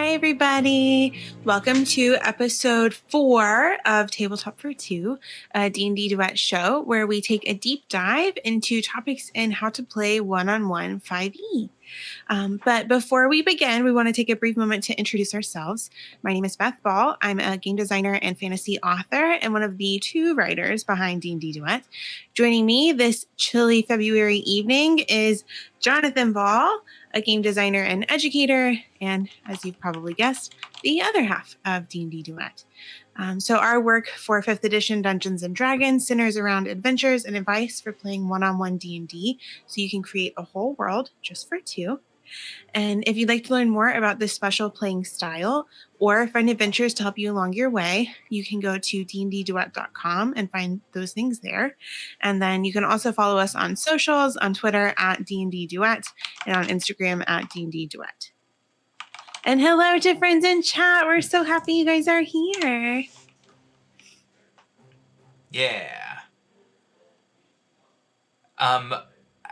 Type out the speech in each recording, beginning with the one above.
Hi, everybody. Welcome to episode 4 of Tabletop for Two, a D&D duet show where we take a deep dive into topics in how to play one-on-one 5e. But before we begin, we want to take a brief moment to introduce ourselves. My name is Beth Ball. I'm a game designer and fantasy author and one of the 2 writers behind D&D Duet. Joining me this chilly February evening is Jonathan Ball, a game designer and educator, and as you've probably guessed, the other half of D&D Duet. So our work for 5th edition Dungeons & Dragons centers around adventures and advice for playing one-on-one D&D, so you can create a whole world just for 2. And if you'd like to learn more about this special playing style or find adventures to help you along your way, you can go to dndduet.com and find those things there. And then you can also follow us on socials, on Twitter at DnDDuet, and on Instagram at DnDDuet. And hello to friends in chat. We're so happy you guys are here. Yeah.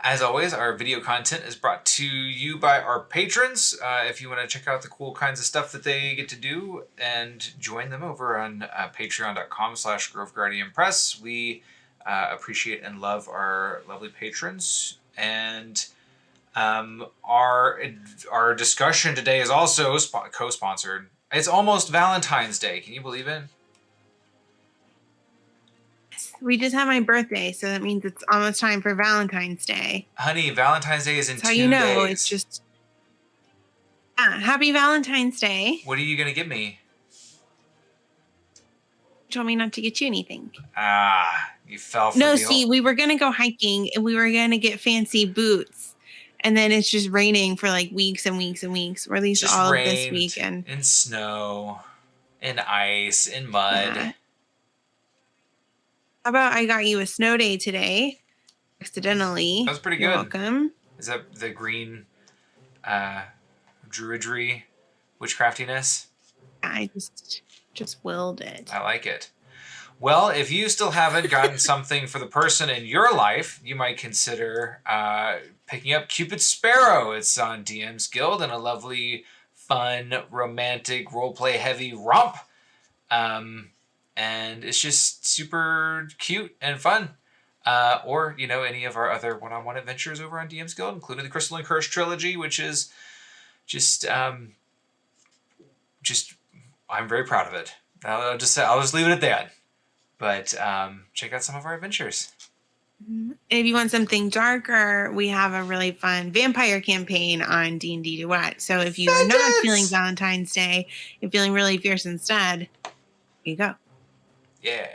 As always, our video content is brought to you by our patrons. If you want to check out the cool kinds of stuff that they get to do and join them over on patreon.com/GroveGuardianPress. We appreciate and love our lovely patrons. And our discussion today is also co-sponsored. It's almost Valentine's Day. Can you believe it? We just had my birthday, so that means it's almost time for Valentine's Day. Honey, Valentine's Day is in 2 days. That's how you know it's just... Happy Valentine's Day. What are you going to give me? You told me not to get you anything. You fell for we were going to go hiking, and we were going to get fancy boots. And then it's just raining for like weeks and weeks and weeks, or at least just all of this weekend. And snow, and ice, and mud. Yeah. How about I got you a snow day today, accidentally. That was pretty good. You're welcome. Is that the green druidry witchcraftiness? I just willed it. I like it. Well, if you still haven't gotten something for the person in your life, you might consider picking up Cupid's Sparrow. It's on DM's Guild and a lovely, fun, romantic, roleplay heavy romp. And it's just super cute and fun. Or, any of our other one-on-one adventures over on DM's Guild, including the Crystal and Curse trilogy, which is just I'm very proud of it. I'll just leave it at that. But check out some of our adventures. And if you want something darker, we have a really fun vampire campaign on D&D Duet. So if you're not feeling Valentine's Day, you're feeling really fierce instead, here you go. Yeah.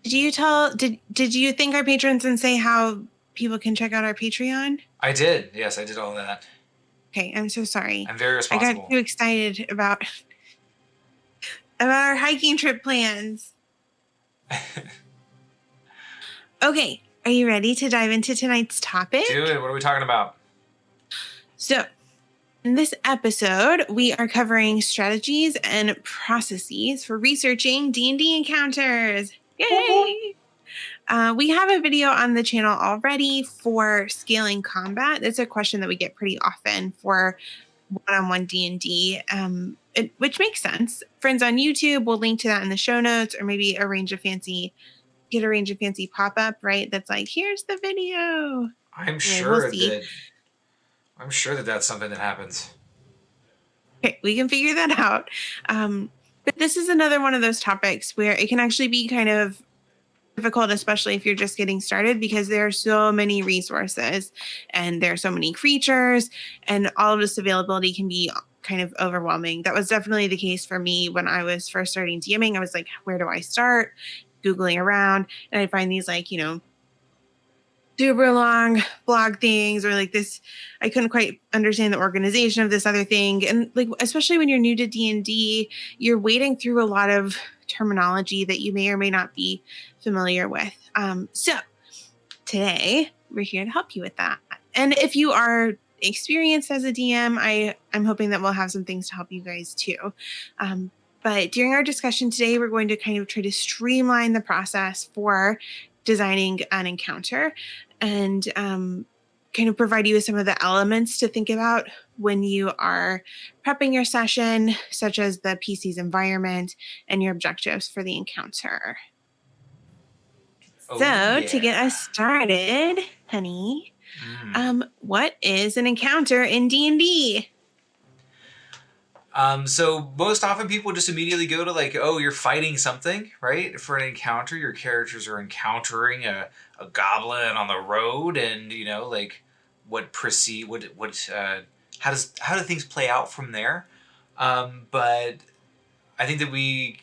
Did you thank our patrons and say how people can check out our Patreon? I did. Yes, I did all that. Okay, I'm so sorry. I'm very responsible. I got too excited about our hiking trip plans. Okay, are you ready to dive into tonight's topic? Do it. What are we talking about? So, in this episode, we are covering strategies and processes for researching D&D encounters. Yay! We have a video on the channel already for scaling combat. It's a question that we get pretty often for one-on-one D&D, which makes sense. Friends on YouTube, we'll link to that in the show notes, or maybe get a range of fancy pop-up, right? That's like, here's the video. I'm sure that that's something that happens. Okay, we can figure that out. But this is another one of those topics where it can actually be kind of difficult, especially if you're just getting started, because there are so many resources and there are so many creatures, and all of this availability can be kind of overwhelming. That was definitely the case for me when I was first starting DMing. I was like, where do I start? Googling around, and I find these super long blog things, or like this, I couldn't quite understand the organization of this other thing. And like, especially when you're new to D&D, you're wading through a lot of terminology that you may or may not be familiar with. So today we're here to help you with that. And if you are experienced as a DM, I'm hoping that we'll have some things to help you guys too. But during our discussion today, we're going to kind of try to streamline the process for designing an encounter and kind of provide you with some of the elements to think about when you are prepping your session, such as the PC's environment and your objectives for the encounter. Oh, So, to get yeah. us started, honey, Mm. what is an encounter in D&D? So most often people just immediately go to like, oh, you're fighting something, right? For an encounter, your characters are encountering a goblin on the road, and like how do things play out from there? But I think that we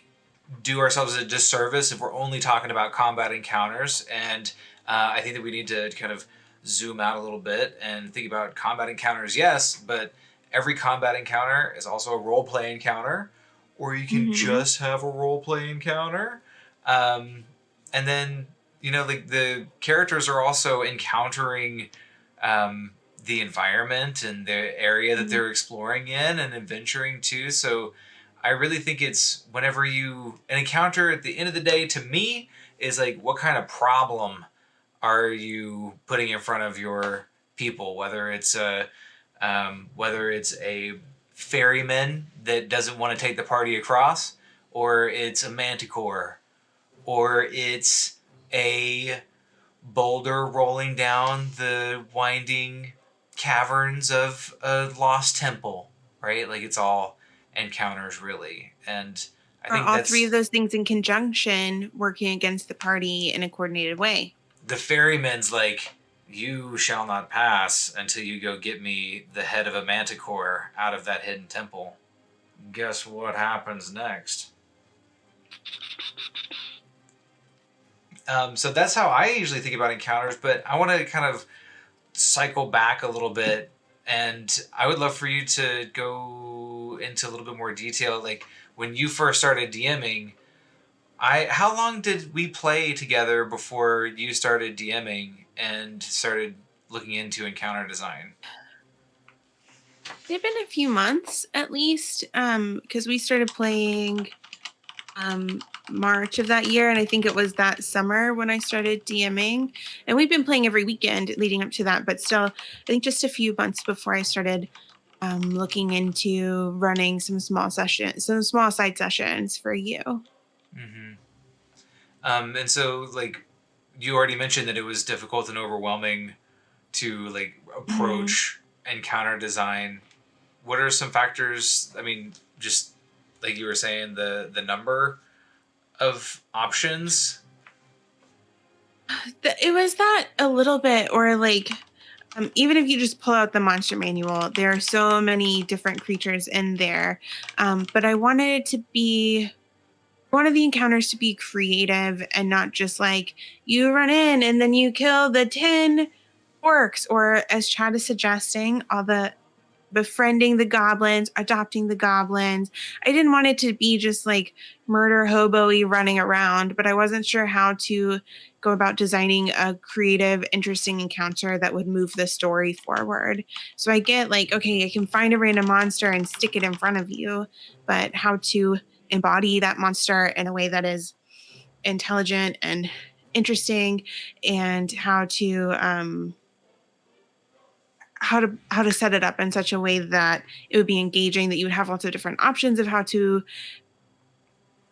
do ourselves a disservice if we're only talking about combat encounters, and I think that we need to kind of zoom out a little bit and think about combat encounters, yes, but every combat encounter is also a role play encounter, or you can Mm-hmm. just have a role play encounter. Um, and then, like the characters are also encountering um, the environment and the area that they're exploring in and adventuring too. So I really think it's whenever an encounter at the end of the day, to me, is like, what kind of problem are you putting in front of your people? Whether it's a ferryman that doesn't want to take the party across, or it's a manticore, or it's a boulder rolling down the winding caverns of a lost temple, right? Like, it's all encounters, really. And I Are think all three of that's those things in conjunction working against the party in a coordinated way? the ferryman's like, you shall not pass until you go get me the head of a manticore out of that hidden temple. Guess what happens next? So that's how I usually think about encounters, but I want to kind of cycle back a little bit, and I would love for you to go into a little bit more detail. Like, when you first started DMing, how long did we play together before you started DMing and started looking into encounter design? It had been a few months at least, because we started playing um, March of that year, and I think it was that summer when I started DMing. And we've been playing every weekend leading up to that, but still, I think just a few months before I started looking into running some small side sessions for you. Mm-hmm. And so, like, you already mentioned that it was difficult and overwhelming to like Mm-hmm. approach encounter design. What are some factors? I mean, just like you were saying, the number of options. It was that a little bit, or like even if you just pull out the monster manual, there are so many different creatures in there. But I wanted it to be one of the encounters to be creative and not just like you run in and then you kill the 10 orcs, or as Chad is suggesting, all the befriending the goblins, adopting the goblins. I didn't want it to be just like murder hobo-y running around, but I wasn't sure how to go about designing a creative, interesting encounter that would move the story forward. So I get like, okay, I can find a random monster and stick it in front of you, but how to embody that monster in a way that is intelligent and interesting, and how to set it up in such a way that it would be engaging, that you would have lots of different options of how to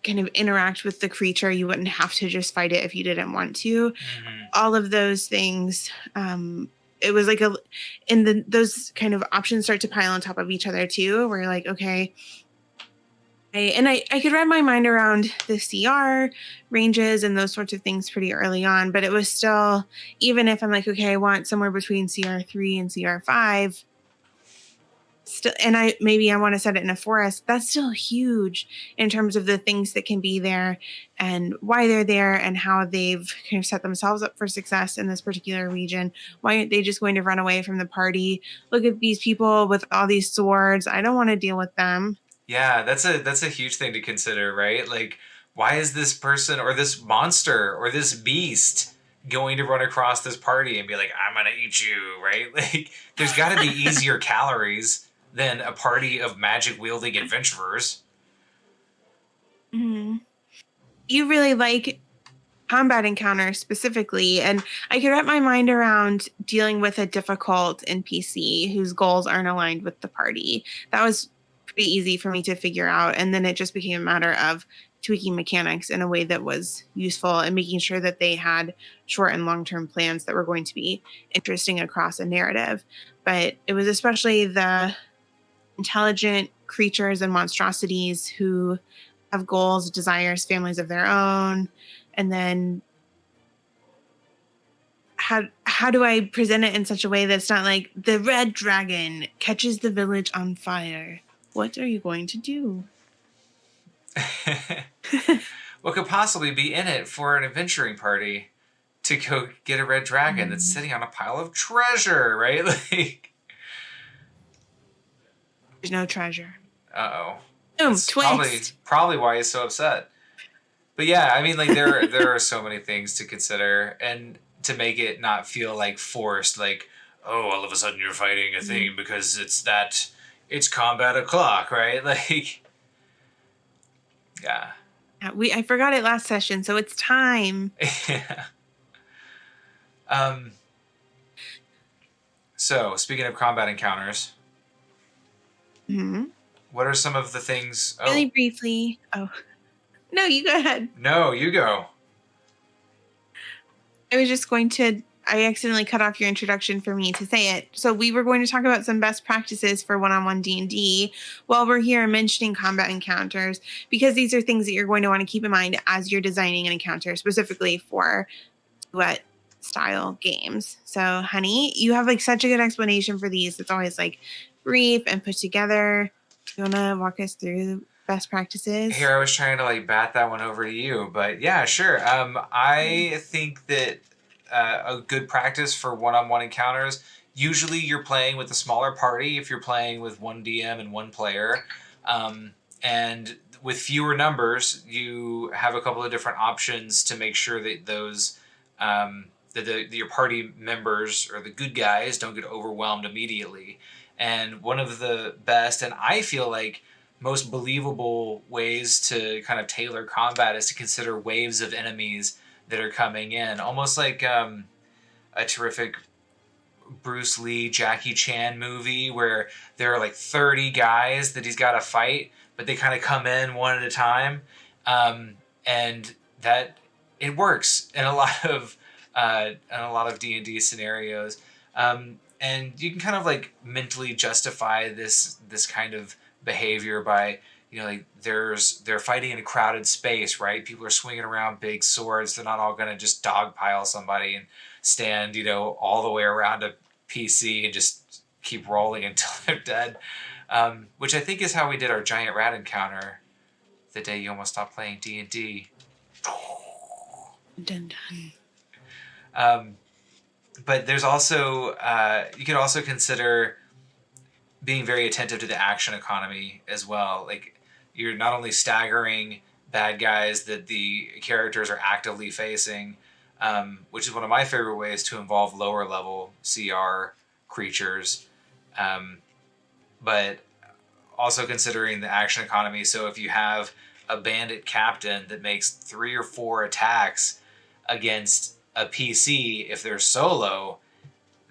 kind of interact with the creature. You wouldn't have to just fight it if you didn't want to. Mm-hmm. All of those things. It was like those kind of options start to pile on top of each other too, where you're like, okay, I could wrap my mind around the CR ranges and those sorts of things pretty early on, but it was still, even if I'm like, okay, I want somewhere between CR3 and CR5, still, and I want to set it in a forest, that's still huge in terms of the things that can be there and why they're there and how they've kind of set themselves up for success in this particular region. Why aren't they just going to run away from the party? Look at these people with all these swords. I don't want to deal with them. Yeah, that's a huge thing to consider, right? Like, why is this person or this monster or this beast going to run across this party and be like, I'm gonna eat you, right? Like, there's got to be easier calories than a party of magic wielding adventurers. Mhm. You really like combat encounters specifically, and I could wrap my mind around dealing with a difficult NPC whose goals aren't aligned with the party. That was pretty easy for me to figure out, and then it just became a matter of tweaking mechanics in a way that was useful and making sure that they had short and long-term plans that were going to be interesting across a narrative. But it was especially the intelligent creatures and monstrosities who have goals, desires, families of their own, and then how do I present it in such a way that's not like the red dragon catches the village on fire? What are you going to do? What could possibly be in it for an adventuring party to go get a red dragon that's sitting on a pile of treasure, right? Like, there's no treasure. uh-oh. Boom, That's twist. probably why he's so upset. But yeah, I mean, like there are so many things to consider, and to make it not feel like forced, like, oh, all of a sudden you're fighting a thing because it's combat o'clock, right? Like, yeah. I forgot it last session, so it's time. Yeah. So speaking of combat encounters, what are some of the things? Really briefly. Oh, no, you go ahead. No, you go. I was just going to. I accidentally cut off your introduction for me to say it. So we were going to talk about some best practices for one-on-one D&D while we're here mentioning combat encounters, because these are things that you're going to want to keep in mind as you're designing an encounter specifically for duet style games. So, honey, you have like such a good explanation for these. It's always like brief and put together. Do you want to walk us through best practices? Here, I was trying to like bat that one over to you, but yeah, sure. I think that a good practice for one-on-one encounters, usually you're playing with a smaller party if you're playing with one DM and one player. And with fewer numbers, you have a couple of different options to make sure that those that your party members or the good guys don't get overwhelmed immediately. And one of the best, and I feel like most believable ways to kind of tailor combat is to consider waves of enemies that are coming in, almost like a terrific Bruce Lee, Jackie Chan movie where there are like 30 guys that he's got to fight, but they kind of come in one at a time, and that it works in a lot of D&D scenarios, and you can kind of like mentally justify this kind of behavior by, you know, like they're fighting in a crowded space, right? People are swinging around big swords. They're not all going to just dogpile somebody and stand, you know, all the way around a PC and just keep rolling until they're dead. Which I think is how we did our giant rat encounter the day you almost stopped playing D&D. Dun dun. But there's also, you could also consider being very attentive to the action economy as well. Like, you're not only staggering bad guys that the characters are actively facing, which is one of my favorite ways to involve lower level CR creatures, but also considering the action economy. So if you have a bandit captain that makes 3 or 4 attacks against a PC, if they're solo,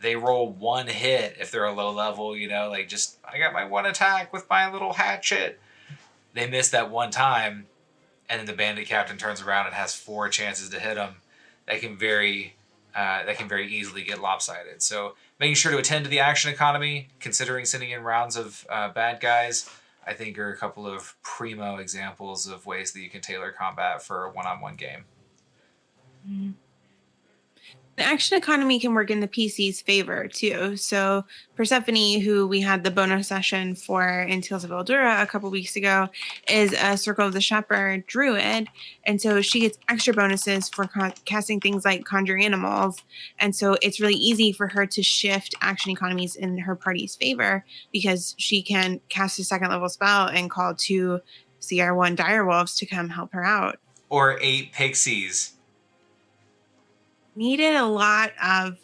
they roll 1 hit if they're a low level, you know, like just, I got my 1 attack with my little hatchet. They miss that 1 time, and then the bandit captain turns around and has 4 chances to hit them. That can very easily get lopsided. So making sure to attend to the action economy, considering sending in rounds of bad guys, I think are a couple of primo examples of ways that you can tailor combat for a one-on-one game. Mm-hmm. The action economy can work in the PC's favor too. So Persephone, who we had the bonus session for in Tales of Eldura a couple weeks ago, is a Circle of the Shepherd druid, and so she gets extra bonuses for casting things like Conjure Animals. And so it's really easy for her to shift action economies in her party's favor because she can cast a 2nd level spell and call 2 CR1 direwolves to come help her out, or 8 pixies. Needed a lot of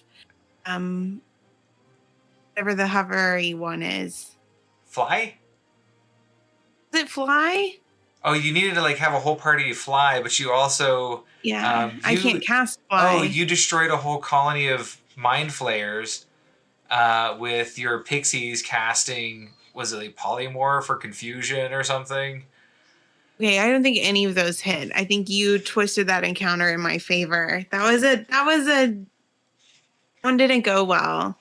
whatever the hovery one is. Fly? Is it fly? Oh, you needed to like have a whole party fly, but you also Yeah, I can't You cast oh, fly. you destroyed a whole colony of mind flayers with your pixies casting, was it like polymorph or confusion or something? Okay, I don't think any of those hit. I think you twisted that encounter in my favor. That one didn't go well.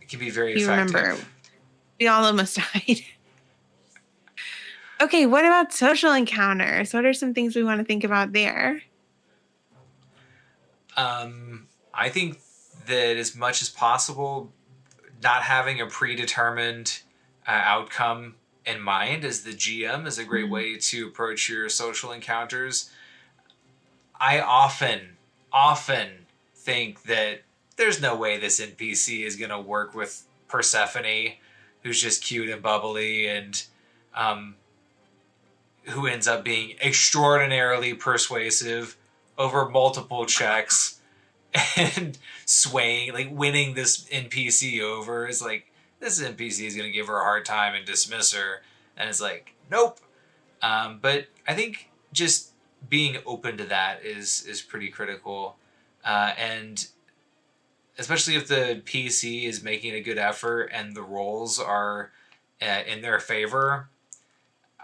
It can be very You remember, effective. we all almost died. Okay, what about social encounters? What are some things we want to think about there? I think that as much as possible, not having a predetermined outcome in mind as the GM is a great Mhm. way to approach your social encounters. I often think that there's no way this NPC is going to work with Persephone, who's just cute and bubbly and um, who ends up being extraordinarily persuasive over multiple checks and swaying, like winning this NPC over. Is like, this NPC is going to give her a hard time and dismiss her. And it's like, nope. But I think just being open to that is pretty critical. And especially if the PC is making a good effort and the roles are in their favor,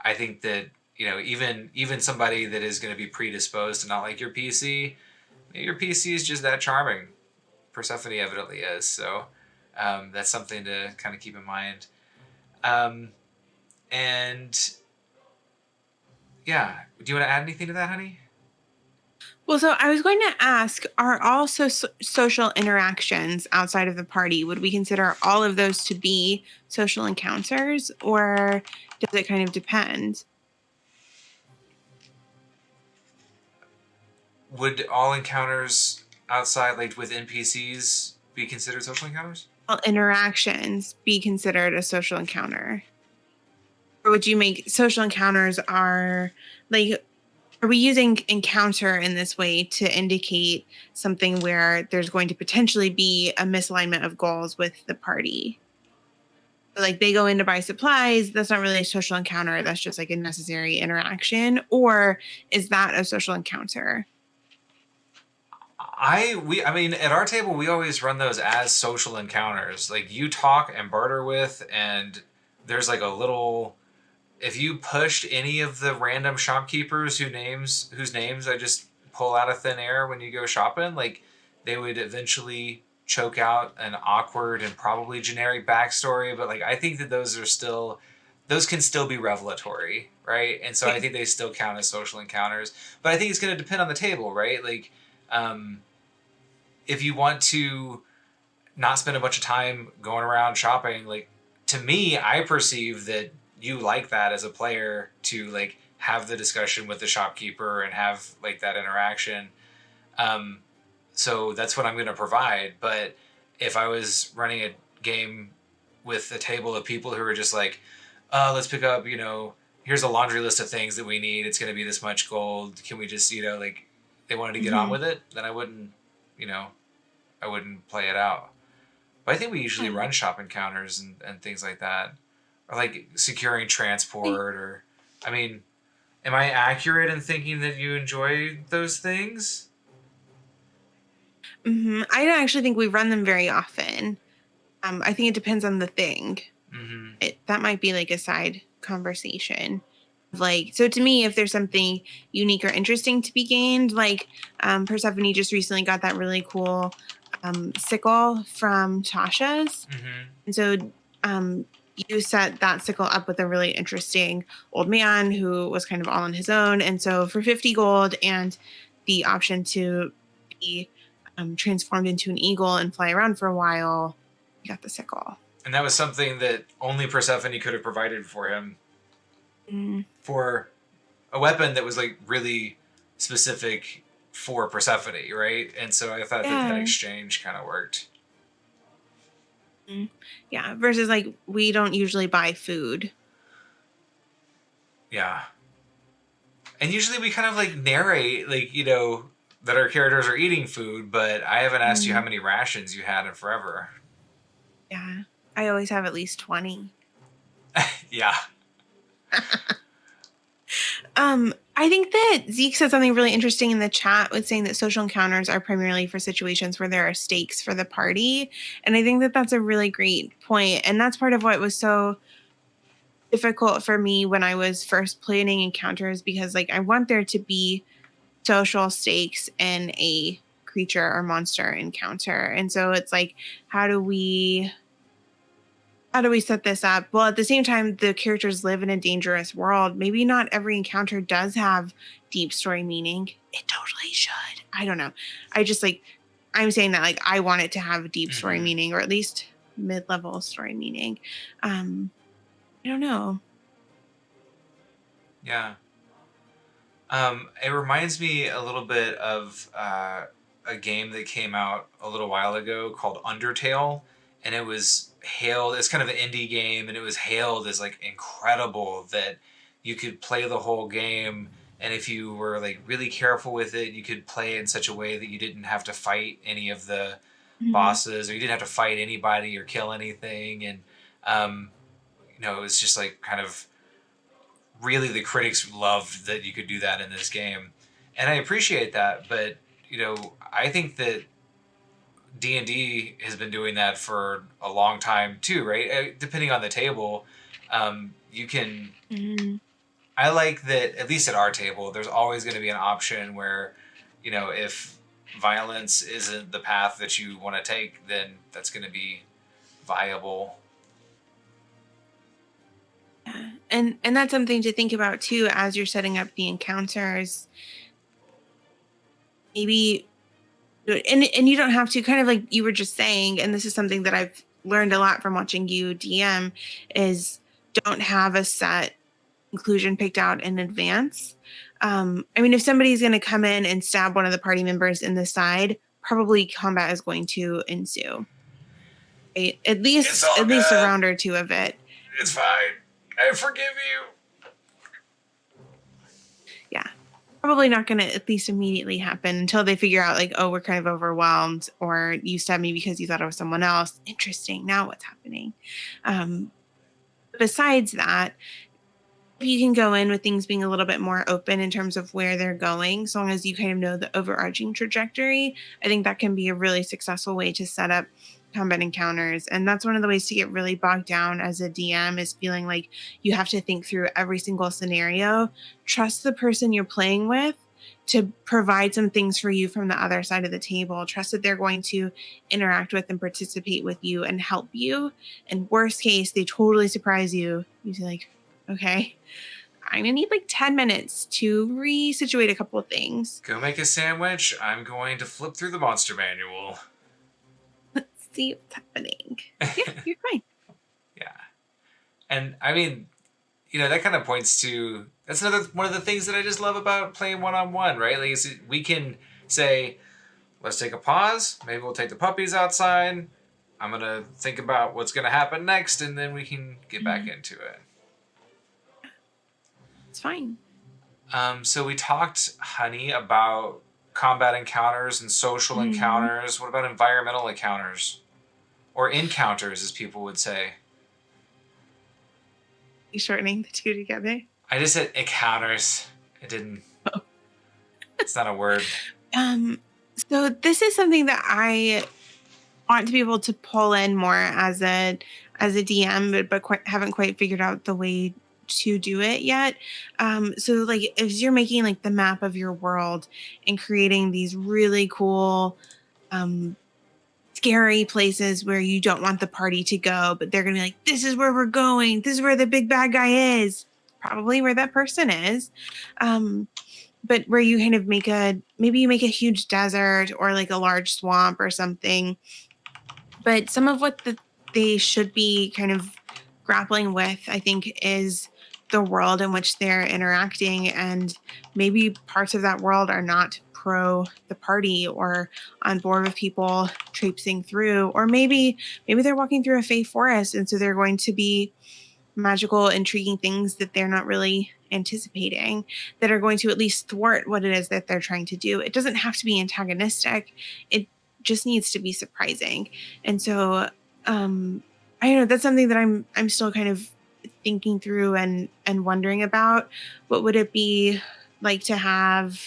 I think that even somebody that is going to be predisposed to not like your PC is just that charming. Persephone evidently is. So that's something to kind of keep in mind. Um, and yeah, do you want to add anything to that, honey? Well, so I was going to ask, are all social interactions outside of the party, would we consider all of those to be social encounters, or does it kind of depend? Would all encounters outside, like with NPCs, be considered social encounters? All interactions be considered a social encounter? Or would you make social encounters are like, are we using encounter in this way to indicate something where there's going to potentially be a misalignment of goals with the party? Like they go in to buy supplies, that's not really a social encounter, that's just like a necessary interaction, or is that a social encounter? I mean, at our table we always run those as social encounters. Like, you talk and barter with, and there's like a little, if you pushed any of the random shopkeepers whose names I just pull out of thin air when you go shopping, like, they would eventually choke out an awkward and probably generic backstory. But like, I think that those can still be revelatory, right? And so I think they still count as social encounters. But I think it's going to depend on the table, right? Like, um, if you want to not spend a bunch of time going around shopping, like, to me, I perceive that you like that as a player, to like have the discussion with the shopkeeper and have like that interaction. Um, so that's what I'm going to provide. But if I was running a game with a table of people who are just like, let's pick up, here's a laundry list of things that we need. It's going to be this much gold. Can we just, like, they wanted to get on Mhm. with it, then you know, I wouldn't play it out. But I think we usually Yeah. run shop encounters and things like that, or like securing transport, or, I mean, am I accurate in thinking that you enjoy those things? I don't actually think we run them very often. I think it depends on the thing. Mm-hmm. That might be like a side conversation. Like, so to me, if there's something unique or interesting to be gained, like Persephone just recently got that really cool sickle from Tasha's. Mm-hmm. And so um, you set that sickle up with a really interesting old man who was kind of all on his own. And so for 50 gold and the option to be transformed into an eagle and fly around for a while, you got the sickle. And that was something that only Persephone could have provided for him, Mm, for a weapon that was like really specific for Persephone, right? And so I thought that that yeah. exchange kind of worked. Mm, yeah. Versus like we don't usually buy food. Yeah. And usually we kind of like narrate, like, that our characters are eating food, but I haven't asked you how Mm, many rations you had in forever. yeah. I always have at least 20. Yeah. Um, I think that Zeke said something really interesting in the chat with saying that social encounters are primarily for situations where there are stakes for the party. And I think that that's a really great point. And that's part of what was so difficult for me when I was first planning encounters, because like I want there to be social stakes in a creature or monster encounter. And so it's like, how do we set this up? Well, at the same time, the characters live in a dangerous world. Maybe not every encounter does have deep story meaning. It totally should. I don't know. I just like, I'm saying that like I want it to have deep story meaning, or at least mid-level story meaning. I don't know. Yeah. It reminds me a little bit of a game that came out a little while ago called Undertale, and it was hailed. It's kind of an indie game, and it was hailed as like incredible that you could play the whole game, and if you were like really careful with it, you could play it in such a way that you didn't have to fight any of the bosses, or you didn't have to fight anybody or kill anything, and it was just like kind of really the critics loved that you could do that in this game, and I appreciate that. But I think that D&D has been doing that for a long time too, right? Depending on the table, you can. I like that at least at our table, there's always going to be an option where, if violence isn't the path that you want to take, then that's going to be viable. And that's something to think about too as you're setting up the encounters. Maybe, and you don't have to, kind of like you were just saying, and this is something that I've learned a lot from watching you DM, is don't have a set inclusion picked out in advance. I mean, if somebody's going to come in and stab one of the party members in the side, probably combat is going to ensue. Right? At least a round or two of it. It's fine. I forgive you. Yeah. Probably not going to at least immediately happen until they figure out like, oh, we're kind of overwhelmed, or you stabbed me because you thought it was someone else. Interesting. Now what's happening? Besides that, you can go in with things being a little bit more open in terms of where they're going, so long as you kind of know the overarching trajectory. I think that can be a really successful way to set up combat encounters. And that's one of the ways to get really bogged down as a DM, is feeling like you have to think through every single scenario. Trust the person you're playing with to provide some things for you from the other side of the table. Trust that they're going to interact with and participate with you and help you. And worst case, they totally surprise you. You say like, okay, I'm gonna need like 10 minutes to resituate a couple of things. Go make a sandwich. I'm going to flip through the monster manual. Let's see what's happening. Yeah, you're fine. Yeah. And I mean, that kind of points to, that's another one of the things that I just love about playing one-on-one, right? Like we can say, let's take a pause. Maybe we'll take the puppies outside. I'm going to think about what's going to happen next, and then we can get back into it. It's fine. So we talked, honey, about combat encounters and social encounters. What about environmental encounters? Or encounters, as people would say. You shortening the two together? I just said encounters. It didn't. Oh. It's not a word. So this is something that I want to be able to pull in more as a DM, but haven't quite figured out the way to do it yet. So like if you're making like the map of your world and creating these really cool scary places where you don't want the party to go, but they're gonna be like, this is where we're going, this is where the big bad guy is, probably where that person is, but where you kind of maybe you make a huge desert or like a large swamp or something. But some of what they should be kind of grappling with, I think, is the world in which they're interacting, and maybe parts of that world are not pro the party or on board with people traipsing through, or maybe they're walking through a fey forest, and so they're going to be magical, intriguing things that they're not really anticipating, that are going to at least thwart what it is that they're trying to do. It doesn't have to be antagonistic. It just needs to be surprising. And so I don't know, that's something that I'm still kind of thinking through and wondering about. What would it be like to have,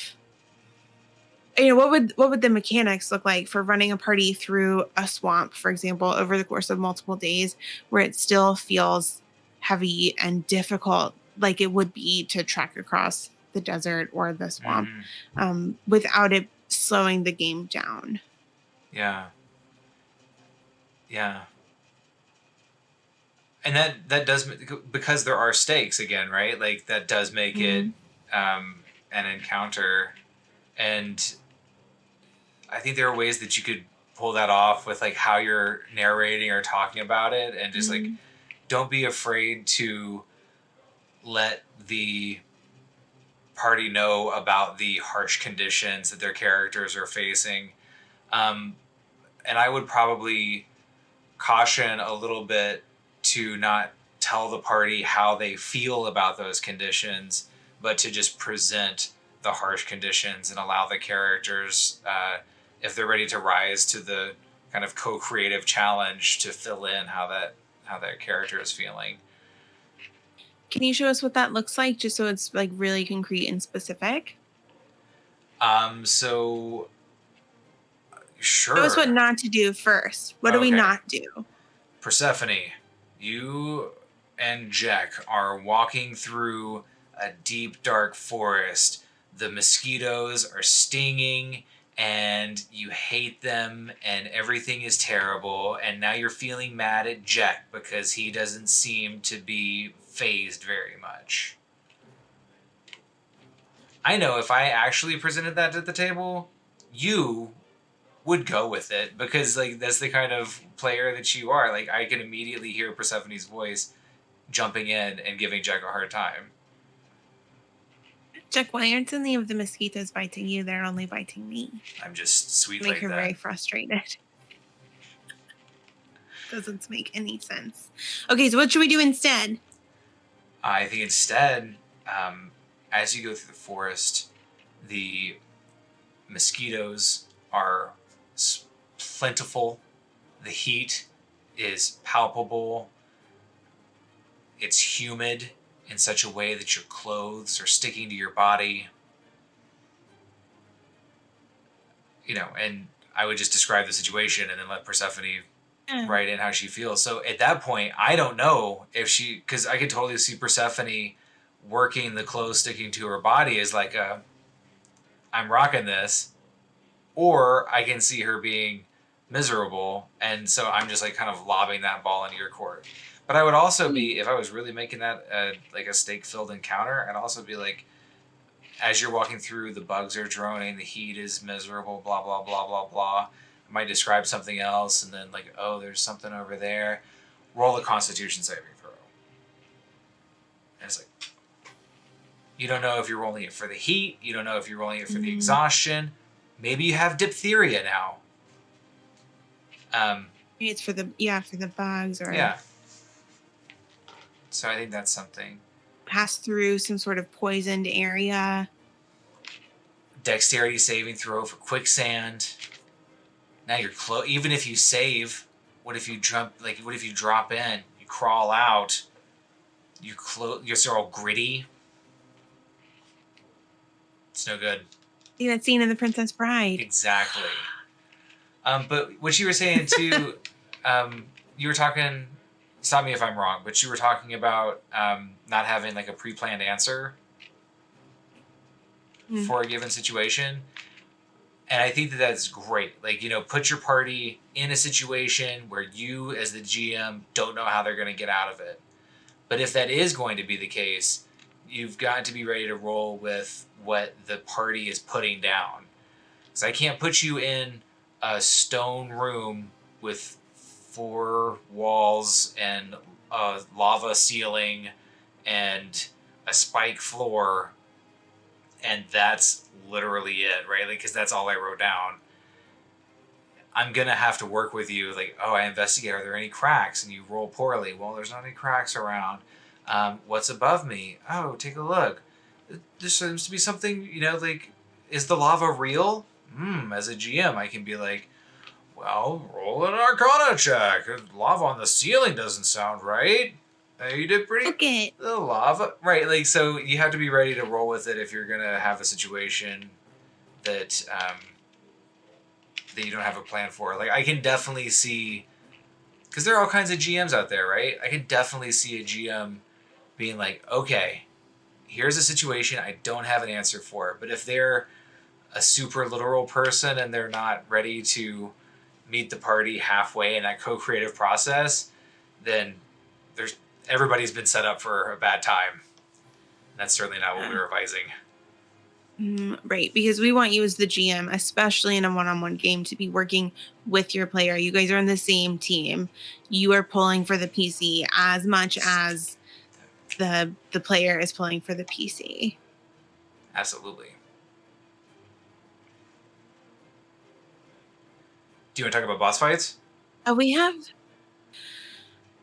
what would the mechanics look like for running a party through a swamp, for example, over the course of multiple days, where it still feels heavy and difficult, like it would be to trek across the desert or the swamp, Mm-hmm. without it slowing the game down. Yeah. Yeah. And that does, because there are stakes again, right? Like that does make it Mhm. an encounter. And I think there are ways that you could pull that off with like how you're narrating or talking about it, and just like Mhm. don't be afraid to let the party know about the harsh conditions that their characters are facing. Um, and I would probably caution a little bit to not tell the party how they feel about those conditions, but to just present the harsh conditions and allow the characters, if they're ready to rise to the kind of co-creative challenge, to fill in how that character is feeling. Can you show us what that looks like, just so it's like really concrete and specific? So Show us what sure. not to do first. What do we Okay. not do? Persephone, you and Jack are walking through a deep, dark forest. The mosquitoes are stinging, and you hate them, and everything is terrible. And now you're feeling mad at Jack because he doesn't seem to be phased very much. I know if I actually presented that at the table, you would go with it, because like that's the kind of player that you are. Like I can immediately hear Persephone's voice jumping in and giving Jack a hard time. Jack, why aren't any of the mosquitoes biting you? They're only biting me. I'm just sweet Make like her very that. frustrated. Doesn't make any sense. Okay, so what should we do instead? I think instead, as you go through the forest, the mosquitoes are plentiful. The heat is palpable. It's humid in such a way that your clothes are sticking to your body. And I would just describe the situation and then let Persephone Yeah. write in how she feels. So at that point, I don't know if because I could totally see Persephone working the clothes sticking to her body as like I'm rocking this, or I can see her being miserable, and so I'm just like kind of lobbing that ball into your court. But I would also be, if I was really making that like a stake filled encounter, I'd also be like, as you're walking through, the bugs are droning, the heat is miserable, blah blah blah blah blah. I might describe something else, and then like, oh, there's something over there. Roll a Constitution saving throw. And it's like, you don't know if you're rolling it for the heat. You don't know if you're rolling it for the Mm, exhaustion. Maybe you have diphtheria now. maybe it's for the bugs, or Yeah. So I think that's something. pass through some sort of poisoned area. Dexterity saving throw for quicksand. Now you're close. Even if you save, what if you jump? Like, what if you drop in? You crawl out. You're so all gritty. It's no good. See that scene in The Princess Bride. Exactly. But what you were saying too, you were talking. Stop me if I'm wrong, but you were talking about not having like a pre-planned answer Mm. for a given situation. And I think that that's great. Like, put your party in a situation where you, as the GM, don't know how they're going to get out of it. But if that is going to be the case, you've got to be ready to roll with what the party is putting down. Because I can't put you in a stone room with 4 walls and a lava ceiling and a spike floor, and that's literally it, right? Like, because that's all I wrote down. I'm gonna have to work with you. Like, oh, I investigate. Are there any cracks? And you roll poorly. Well, there's not any cracks around. What's above me? Oh, take a look. There seems to be something. Like, is the lava real? As a GM, I can be like, well, roll an Arcana check. Lava on the ceiling doesn't sound right. You did pretty. Okay. The lava, right? Like, so you have to be ready to roll with it if you're gonna have a situation that that you don't have a plan for. Like, I can definitely see, because there are all kinds of GMs out there, right? I can definitely see a GM being like, okay, here's a situation I don't have an answer for, but if they're a super literal person and they're not ready to meet the party halfway in that co-creative process, then there's everybody's been set up for a bad time. That's certainly not what we were advising. Right, because we want you as the GM, especially in a one-on-one game, to be working with your player. You guys are on the same team. You are pulling for the PC as much as the player is pulling for the PC. Absolutely. Do you want to talk about boss fights? We have.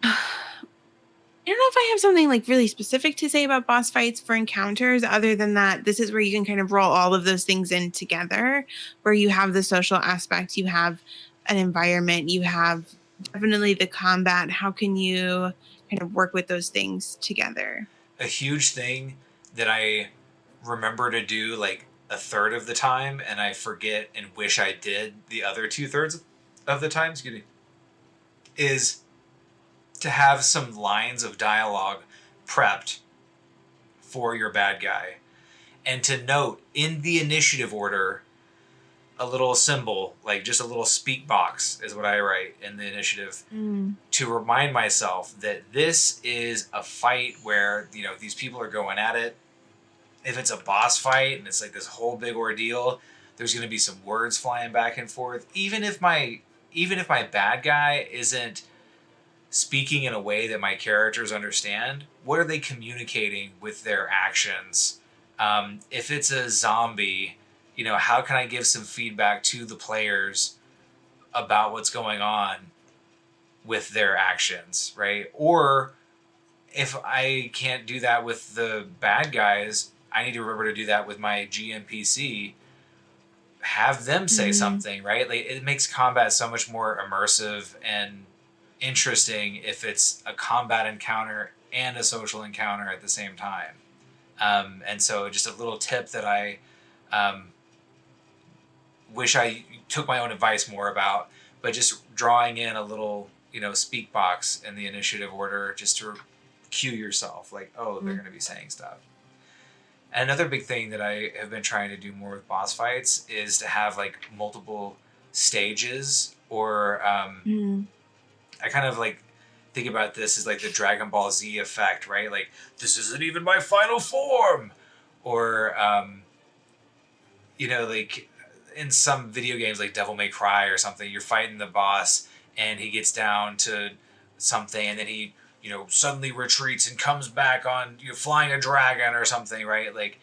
I don't know if I have something like really specific to say about boss fights for encounters, other than that, this is where you can kind of roll all of those things in together, where you have the social aspect, you have an environment, you have definitely the combat. How can you kind of work with those things together? A huge thing that I remember to do like a third of the time, and I forget and wish I did the other 2/3 of the time, excuse me, is to have some lines of dialogue prepped for your bad guy. And to note in the initiative order a little symbol, like just a little speak box is what I write in the initiative, to remind myself that this is a fight where, you know, these people are going at it. If it's a boss fight and it's like this whole big ordeal, there's going to be some words flying back and forth. Even if my bad guy isn't speaking in a way that my characters understand, what are they communicating with their actions? If it's a zombie, you know, how can I give some feedback to the players about what's going on with their actions, right? Or if I can't do that with the bad guys, I need to remember to do that with my GMPC. Have them say something, right? Like, it makes combat so much more immersive and interesting if it's a combat encounter and a social encounter at the same time. And so, just a little tip that I wish I took my own advice more about, but just drawing in a little, you know, speak box in the initiative order just to cue yourself, like, oh, they're going to be saying stuff. And another big thing that I have been trying to do more with boss fights is to have like multiple stages, or I kind of like think about this as like the Dragon Ball Z effect, right? Like, this isn't even my final form, or you know, like in some video games like Devil May Cry or something, you're fighting the boss and he gets down to something and then he, you know, suddenly retreats and comes back on, you know, flying a dragon or something, right? Like,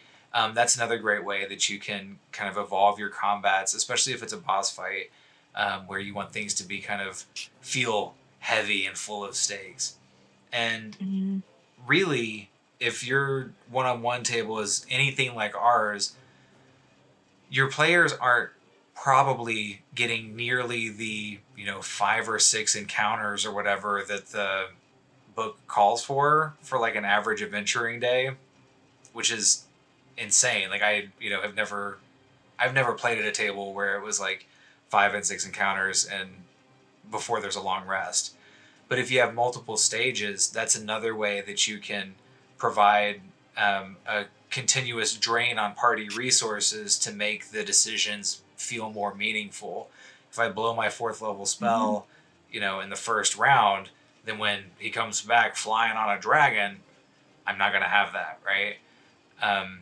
that's another great way that you can kind of evolve your combats, especially if it's a boss fight, where you want things to be kind of feel heavy and full of stakes. And really, if your one-on-one table is anything like ours, your players aren't probably getting nearly the, you know, 5 or 6 encounters or whatever that the book calls for like an average adventuring day, which is insane. Like, I, you know, I've never played at a table where it was like 5 and 6 encounters and before there's a long rest. But if you have multiple stages, that's another way that you can provide a continuous drain on party resources to make the decisions feel more meaningful. If I blow my 4th level spell, you know, in the first round, then when he comes back flying on a dragon, I'm not going to have that, right? And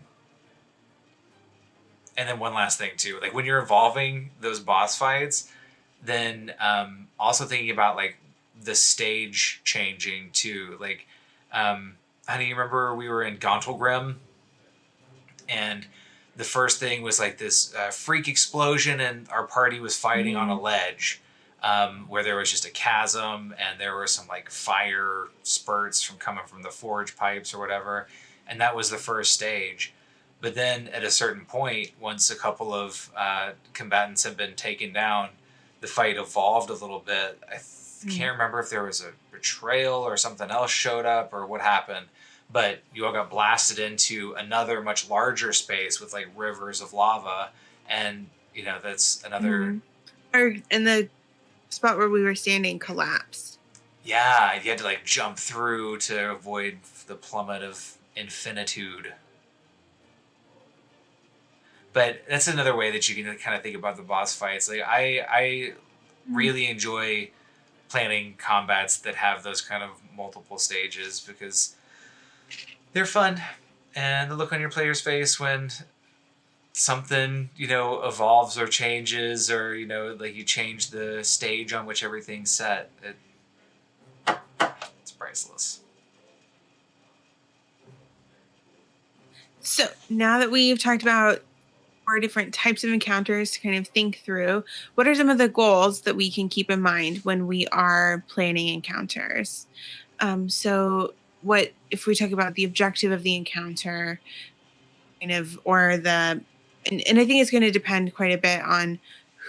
then one last thing too, like when you're evolving those boss fights, then also thinking about like the stage changing too. Like, honey, you remember we were in Gauntlgrim, and the first thing was like this freak explosion, and our party was fighting on a ledge, where there was just a chasm, and there were some like fire spurts from coming from the forge pipes or whatever, and that was the first stage. But then at a certain point, once a couple of combatants had been taken down, the fight evolved a little bit. I can't remember if there was a betrayal or something else showed up or what happened, but you all got blasted into another much larger space with like rivers of lava, and that's another. And the spot where we were standing collapsed. Yeah, you had to like jump through to avoid the plummet of infinitude. But that's another way that you can kind of think about the boss fights. Like I really enjoy planning combats that have those kind of multiple stages because they're fun, and the look on your player's face when something evolves or changes, or like you change the stage on which everything's set. It's priceless. So now that we've talked about our different types of encounters to kind of think through, what are some of the goals that we can keep in mind when we are planning encounters? So what if we talk about the objective of the encounter, kind of, or and I think it's going to depend quite a bit on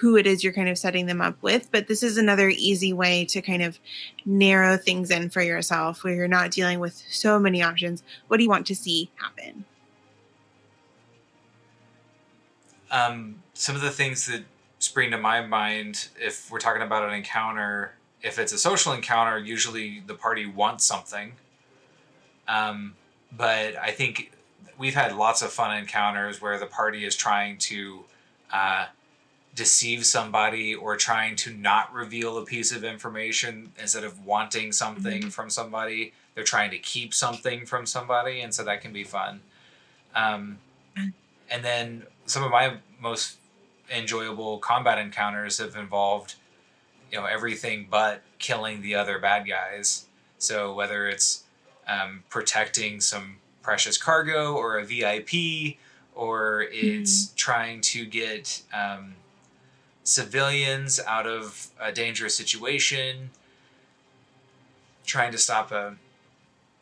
who it is you're kind of setting them up with, but this is another easy way to kind of narrow things in for yourself where you're not dealing with so many options. What do you want to see happen? Some of the things that spring to my mind, if we're talking about an encounter, if it's a social encounter, usually the party wants something. But I think we've had lots of fun encounters where the party is trying to deceive somebody or trying to not reveal a piece of information. Instead of wanting something from somebody, they're trying to keep something from somebody, and so that can be fun. And then some of my most enjoyable combat encounters have involved, everything but killing the other bad guys. So whether it's protecting some precious cargo or a VIP, or it's trying to get civilians out of a dangerous situation, trying to stop a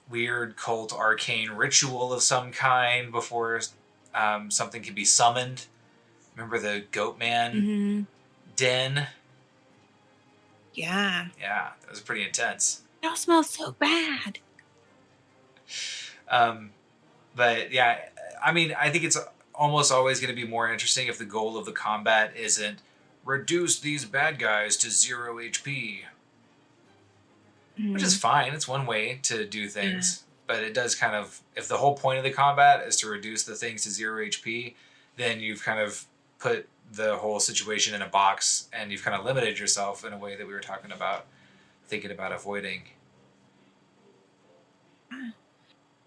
weird cult arcane ritual of some kind before something can be summoned. Remember the Goatman den? Yeah. Yeah, that was pretty intense. It all smells so bad. But yeah, I mean, I think it's almost always going to be more interesting if the goal of the combat isn't reduce these bad guys to 0 HP. Which is fine. It's one way to do things. But it does kind of, if the whole point of the combat is to reduce the things to 0 HP, then you've kind of put the whole situation in a box, and you've kind of limited yourself in a way that we were talking about, thinking about avoiding.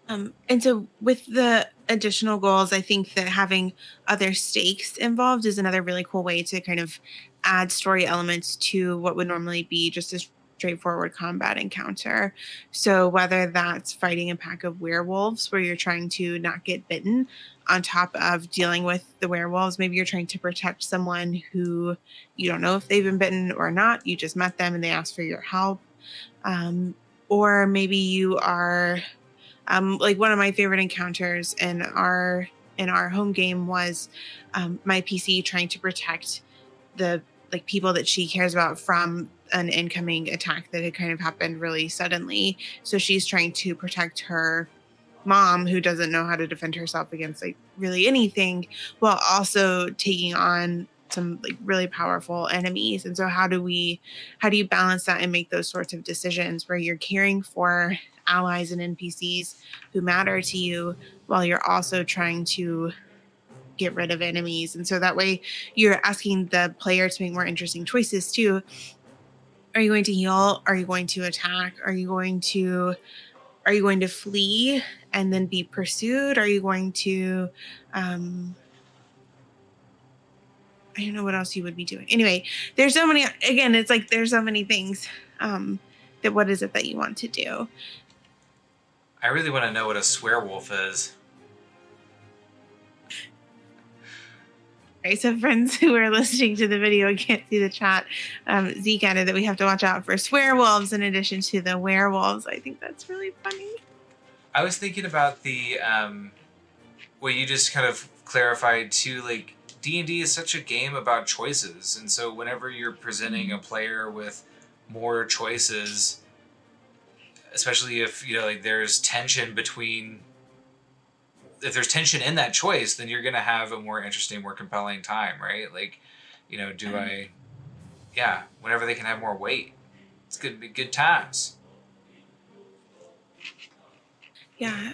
And so with the additional goals, I think that having other stakes involved is another really cool way to kind of add story elements to what would normally be just a straightforward combat encounter. So whether that's fighting a pack of werewolves where you're trying to not get bitten, on top of dealing with the werewolves, maybe you're trying to protect someone who you don't know if they've been bitten or not. You just met them and they asked for your help. Or maybe you are like one of my favorite encounters in our home game was my PC trying to protect the like people that she cares about from an incoming attack that had kind of happened really suddenly. So she's trying to protect her mom who doesn't know how to defend herself against like really anything, while also taking on some like really powerful enemies. And so how do you balance that and make those sorts of decisions where you're caring for allies and NPCs who matter to you while you're also trying to get rid of enemies? And so that way you're asking the player to make more interesting choices too. Are you going to heal? Are you going to attack? Are you going to flee and then be pursued? Are you going to I don't know what else you would be doing. Anyway, there's so many, again, it's like there's so many things that what is it that you want to do? I really want to know what a swearwolf is. Right, so friends who are listening to the video and can't see the chat, Zeke added that we have to watch out for swearwolves in addition to the werewolves. I think that's really funny. I was thinking about the what you just kind of clarified too. Like D&D is such a game about choices, and so whenever you're presenting a player with more choices, especially if, you know, like there's tension between, if there's tension in that choice, then you're going to have a more interesting, more compelling time, right? Like, you know, do I, yeah, whenever they can have more weight, it's going to be good times. Yeah.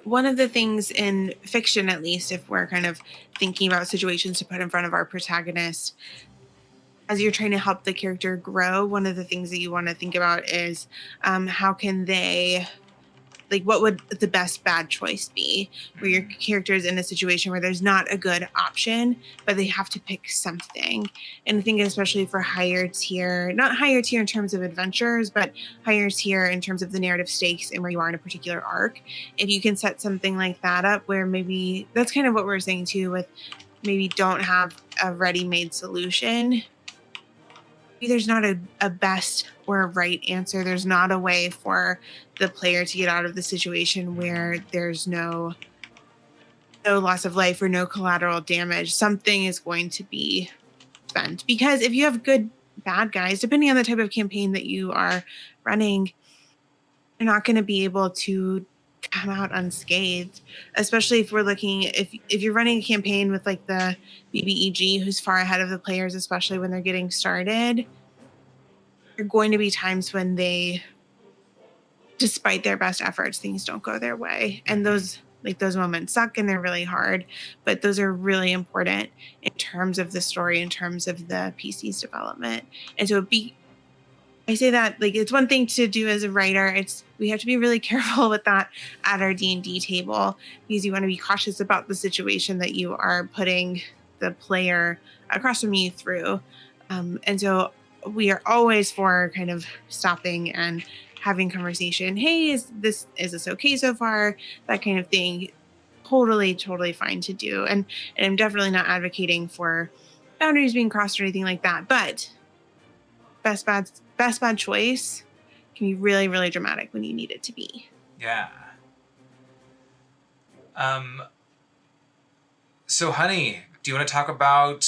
One of the things in fiction, at least, if we're kind of thinking about situations to put in front of our protagonist, as you're trying to help the character grow, one of the things that you want to think about is how can they, like, what would the best bad choice be, where your character is in a situation where there's not a good option, but they have to pick something. And I think especially for higher tier, not higher tier in terms of adventures, but higher tier in terms of the narrative stakes and where you are in a particular arc, if you can set something like that up where maybe that's kind of what we're saying too, with maybe don't have a ready-made solution. There's not a best or a right answer. There's not a way for the player to get out of the situation where there's no loss of life or no collateral damage. Something is going to be spent, because if you have good bad guys, depending on the type of campaign that you are running, you're not going to be able to come out unscathed, especially if we're looking, if you're running a campaign with like the BBEG, who's far ahead of the players, especially when they're getting started. There are going to be times when they, despite their best efforts, things don't go their way. And those moments suck and they're really hard, but those are really important in terms of the story, in terms of the PC's development. And so I say that, like, it's one thing to do as a writer. We have to be really careful with that at our D&D table, because you want to be cautious about the situation that you are putting the player across from you through. And so we are always for kind of stopping and having conversation. Hey, is this okay so far? That kind of thing. Totally fine to do. And I'm definitely not advocating for boundaries being crossed or anything like that. But best bad choice can be really dramatic when you need it to be. Yeah. So, honey, do you want to talk about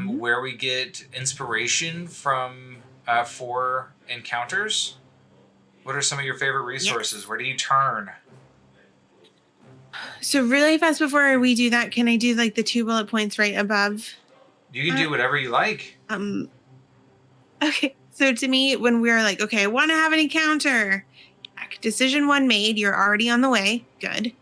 where we get inspiration from for encounters? What are some of your favorite resources? Yes. Where do you turn? So really fast before we do that, can I do like the 2 bullet points right above? You can do whatever you like. Okay. So to me, when we're like, okay, I want to have an encounter, decision 1 made, you're already on the way. Good.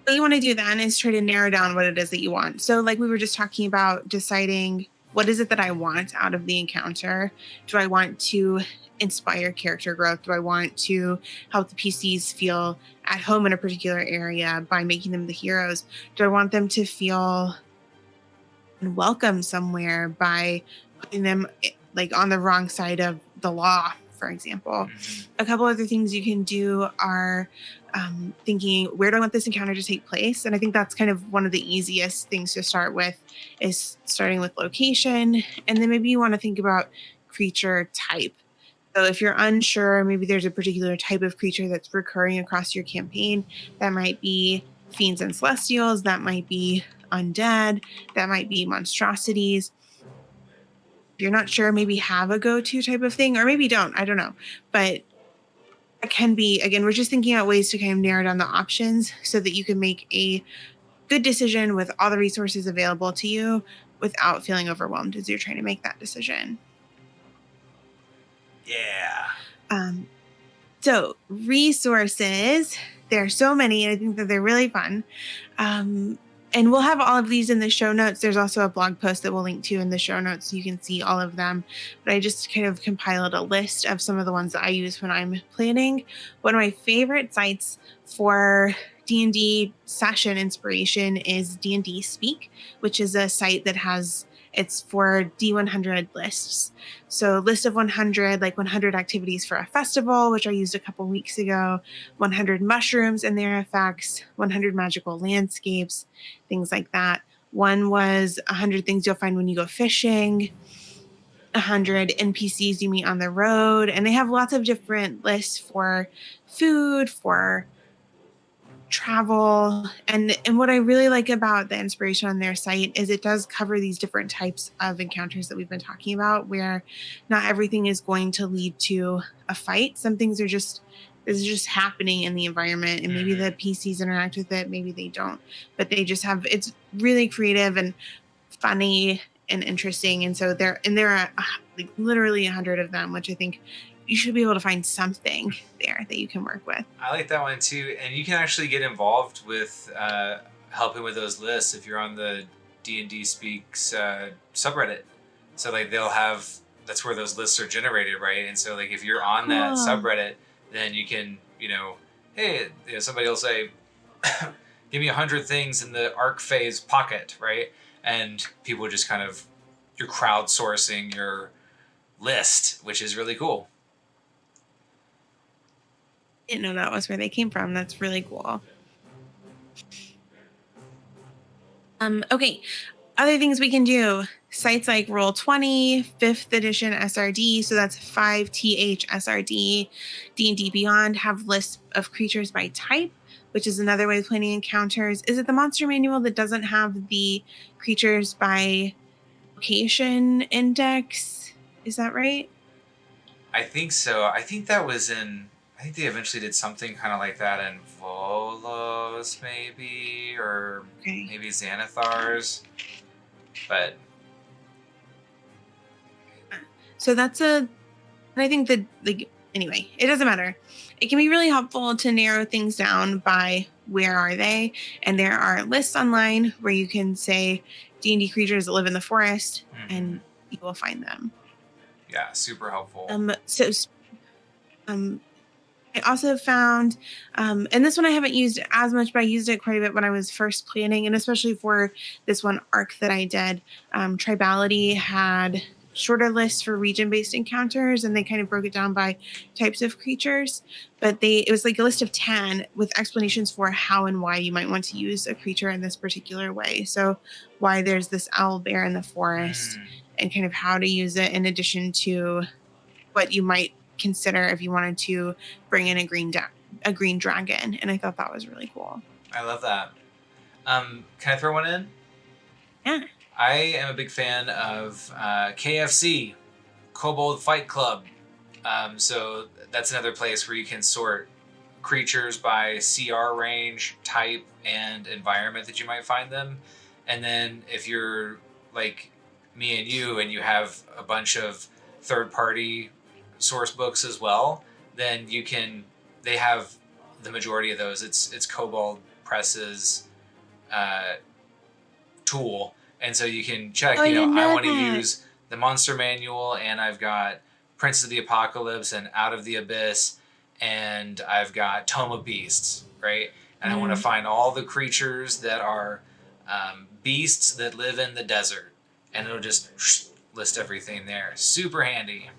What you want to do then is try to narrow down what it is that you want. So like we were just talking about, deciding what is it that I want out of the encounter? Do I want to inspire character growth? Do I want to help the PCs feel at home in a particular area by making them the heroes? Do I want them to feel welcome somewhere by putting them like on the wrong side of the law, for example? A couple other things you can do are thinking, where do I want this encounter to take place? And I think that's kind of one of the easiest things to start with, is starting with location. And then maybe you want to think about creature type. So if you're unsure, maybe there's a particular type of creature that's recurring across your campaign. That might be fiends and celestials, that might be undead, that might be monstrosities. If you're not sure, maybe have a go-to type of thing, or maybe don't, I don't know. But it can be, again, we're just thinking out ways to kind of narrow down the options so that you can make a good decision with all the resources available to you without feeling overwhelmed as you're trying to make that decision. Yeah. So resources, there are so many, and I think that they're really fun. And we'll have all of these in the show notes. There's also a blog post that we'll link to in the show notes so you can see all of them. But I just kind of compiled a list of some of the ones that I use when I'm planning. One of my favorite sites for D&D session inspiration is D&D Speak, which is a site that it's for D100 lists. So list of 100, like 100 activities for a festival, which I used a couple weeks ago, 100 mushrooms and their effects, 100 magical landscapes, things like that. One was 100 things you'll find when you go fishing, 100 NPCs you meet on the road. And they have lots of different lists for food, for travel. And what I really like about the inspiration on their site is it does cover these different types of encounters that we've been talking about, where not everything is going to lead to a fight. Some things are just is just happening in the environment, and maybe the PCs interact with it, maybe they don't, but they just have, it's really creative and funny and interesting. And so there are like literally 100 of them, which I think you should be able to find something there that you can work with. I like that one too. And you can actually get involved with helping with those lists if you're on the D&D Speaks subreddit. So like they'll have, that's where those lists are generated, right? And so like if you're on that subreddit, then you can, hey, somebody will say, give me 100 things in the arc phase pocket, right? And people just kind of, you're crowdsourcing your list, which is really cool. Didn't know that was where they came from. That's really cool. Okay, other things we can do. Sites like Roll20, 5th edition SRD, so that's 5th SRD, D&D Beyond have lists of creatures by type, which is another way of planning encounters. Is it the monster manual that doesn't have the creatures by location index? Is that right? I think so. I think that was I think they eventually did something kind of like that in Volos, maybe, or maybe Xanathars. But so that's and I think that, like, anyway, it doesn't matter. It can be really helpful to narrow things down by where are they, and there are lists online where you can say D&D creatures that live in the forest, and you will find them. Yeah, super helpful. I also found, and this one I haven't used as much, but I used it quite a bit when I was first planning, and especially for this one arc that I did. Tribality had shorter lists for region-based encounters, and they kind of broke it down by types of creatures, but it was like a list of 10 with explanations for how and why you might want to use a creature in this particular way. So why there's this owl bear in the forest, and kind of how to use it in addition to what you might consider if you wanted to bring in a green dragon. And I thought that was really cool. I love that. Can I throw one in? Yeah. I am a big fan of KFC, Kobold Fight Club. So that's another place where you can sort creatures by CR range, type, and environment that you might find them. And then if you're like me and you have a bunch of third-party source books as well, then they have the majority of those. It's Kobold Press's tool, and so you can check, I want to use the monster manual, and I've got Prince of the Apocalypse and Out of the Abyss, and I've got Tome of Beasts, right? And I want to find all the creatures that are beasts that live in the desert, and it'll just list everything there. Super handy.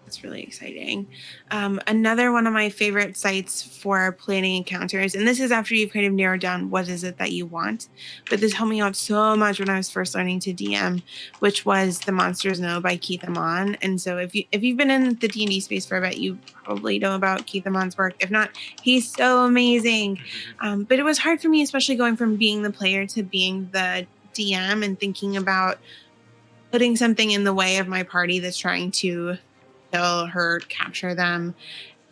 That's really exciting. Another one of my favorite sites for planning encounters, and this is after you've kind of narrowed down what is it that you want, but this helped me out so much when I was first learning to DM, which was The Monsters Know by Keith Amon. And so if you've been in the D&D space for a bit, you probably know about Keith Amon's work. If not, he's so amazing. But it was hard for me, especially going from being the player to being the DM and thinking about putting something in the way of my party that's trying to kill, hurt, capture them,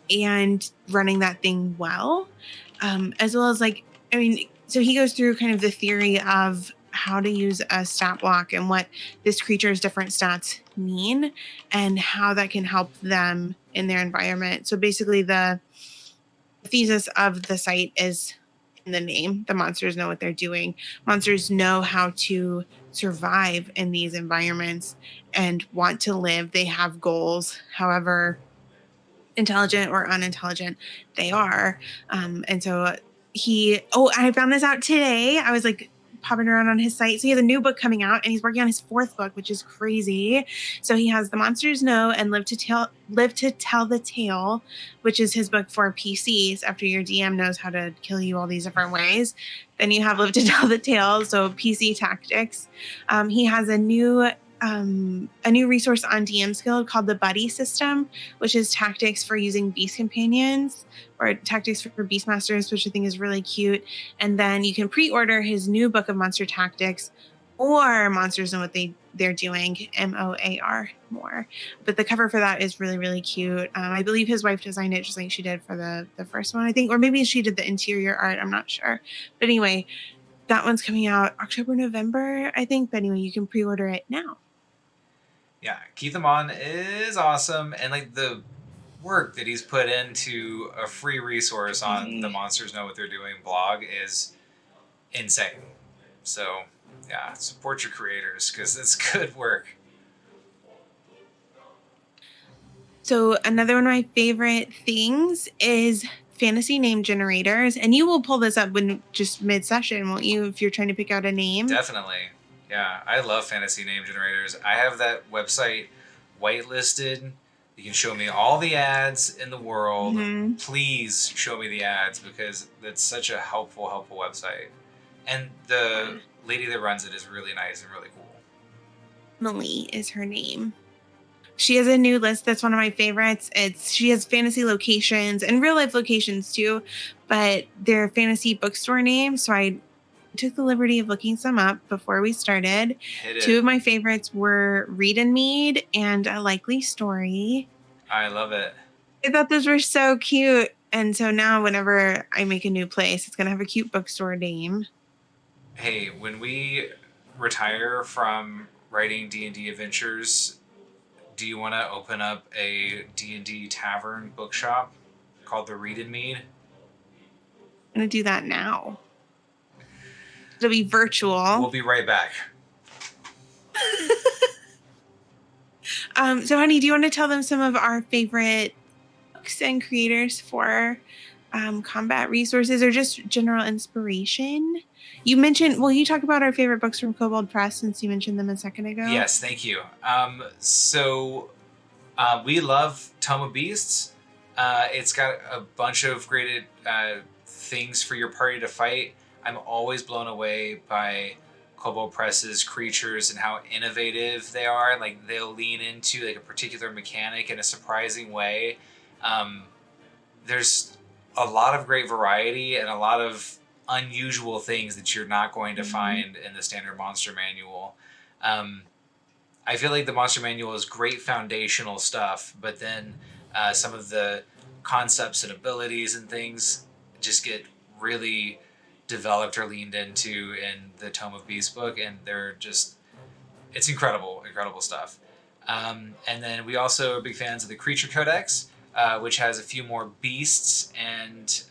and running that thing well. As well as so he goes through kind of the theory of how to use a stat block and what this creature's different stats mean and how that can help them in their environment. So basically the thesis of the site is in the name. The monsters know what they're doing. Monsters know how to survive in these environments and want to live. They have goals, however intelligent or unintelligent they are. And so I found this out today. I was like popping around on his site. So he has a new book coming out, and he's working on his 4th book, which is crazy. So he has The Monsters Know and Live to Tell the Tale, which is his book for PCs. After your DM knows how to kill you all these different ways, then you have Live to Tell the Tale, so PC tactics. He has a new a new resource on DM's Guild called the Buddy System, which is tactics for using beast companions or tactics for beastmasters, which I think is really cute. And then you can pre-order his new book of monster tactics or Monsters Know What they're doing, MOAR, more. But the cover for that is really, really cute. I believe his wife designed it just like she did for the first one, I think, or maybe she did the interior art. I'm not sure. But anyway, that one's coming out October, November, I think. But anyway, you can pre-order it now. Yeah, Keith Amon is awesome, and like the work that he's put into a free resource on the Monsters Know What They're Doing blog is insane. So yeah, support your creators because it's good work. So another one of my favorite things is fantasy name generators, and you will pull this up when just mid-session, won't you, if you're trying to pick out a name? Definitely. Yeah, I love fantasy name generators. I have that website whitelisted. You can show me all the ads in the world. Mm-hmm. Please show me the ads because that's such a helpful website. And the lady that runs it is really nice and really cool. Emily is her name. She has a new list that's one of my favorites. She has fantasy locations and real life locations too, but they're fantasy bookstore names. So I took the liberty of looking some up before we started. Two of my favorites were Read and Mead and A Likely Story. I love it. I thought those were so cute. And so now whenever I make a new place, it's going to have a cute bookstore name. Hey, when we retire from writing D&D adventures, do you want to open up a D&D tavern bookshop called the Read and Mead? I'm going to do that now. It'll be virtual. We'll be right back. So, honey, do you want to tell them some of our favorite books and creators for combat resources or just general inspiration? You mentioned, well, you talk about our favorite books from Kobold Press since you mentioned them a second ago. Yes, thank you. We love Tome of Beasts. It's got a bunch of great things for your party to fight. I'm always blown away by Kobold Press's creatures and how innovative they are. Like they'll lean into like a particular mechanic in a surprising way. There's a lot of great variety and a lot of unusual things that you're not going to find in the standard monster manual. I feel like the monster manual is great foundational stuff, but then some of the concepts and abilities and things just get really developed or leaned into in the Tome of Beasts book, and it's incredible stuff. And then we also are big fans of the Creature Codex, which has a few more beasts and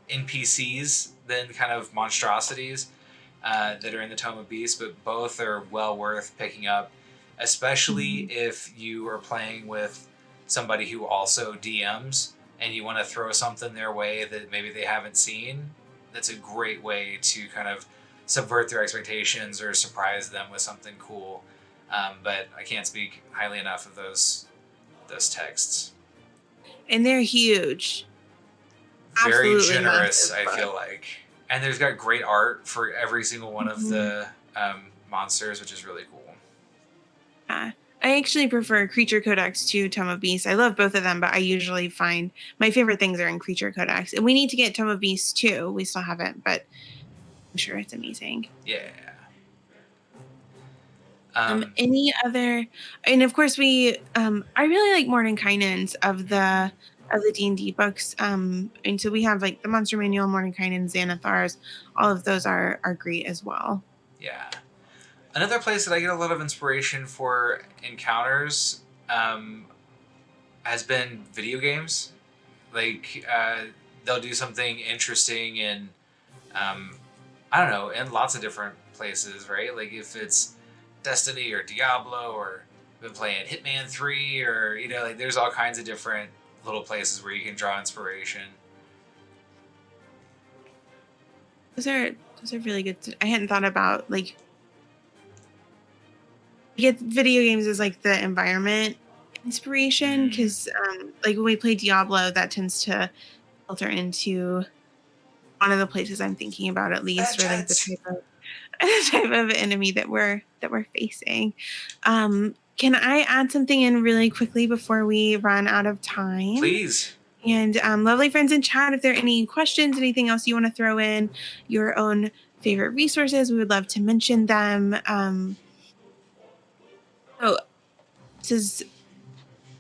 NPCs than kind of monstrosities that are in the Tome of Beasts, but both are well worth picking up, especially if you are playing with somebody who also DMs and you want to throw something their way that maybe they haven't seen. That's a great way to kind of subvert their expectations or surprise them with something cool. But I can't speak highly enough of those texts. And they're huge. Very Absolutely generous, massive, I feel like. And there's got great art for every single one of the monsters, which is really cool. I actually prefer Creature Codex to Tome of Beasts. I love both of them, but I usually find my favorite things are in Creature Codex. And we need to get Tome of Beasts too. We still haven't, but I'm sure it's amazing. Yeah. Any other, and of course I really like Mordenkainen's of the D&D books. And so we have like the Monster Manual, Mordenkainen, Xanathars. All of those are great as well. Yeah. Another place that I get a lot of inspiration for encounters has been video games. Like they'll do something interesting in, I don't know, in lots of different places, right? Like if it's Destiny or Diablo or been playing Hitman 3 or, like there's all kinds of different little places where you can draw inspiration. Those are really good. I hadn't thought about like get video games as like the environment inspiration because like when we play Diablo, that tends to filter into one of the places I'm thinking about at least, or like the type of type of enemy that we're facing. Can I add something in really quickly before we run out of time? Please. And lovely friends in chat, if there are any questions, anything else you want to throw in, your own favorite resources, we would love to mention them. So this is